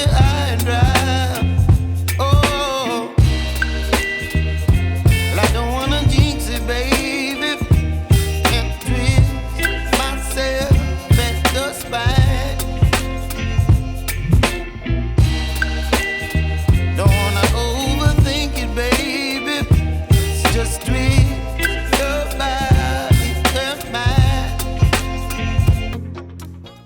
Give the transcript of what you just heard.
high and dry. Oh, well, I don't wanna jinx it, baby, and twist myself at the spine. Don't wanna overthink it, baby. It's just twist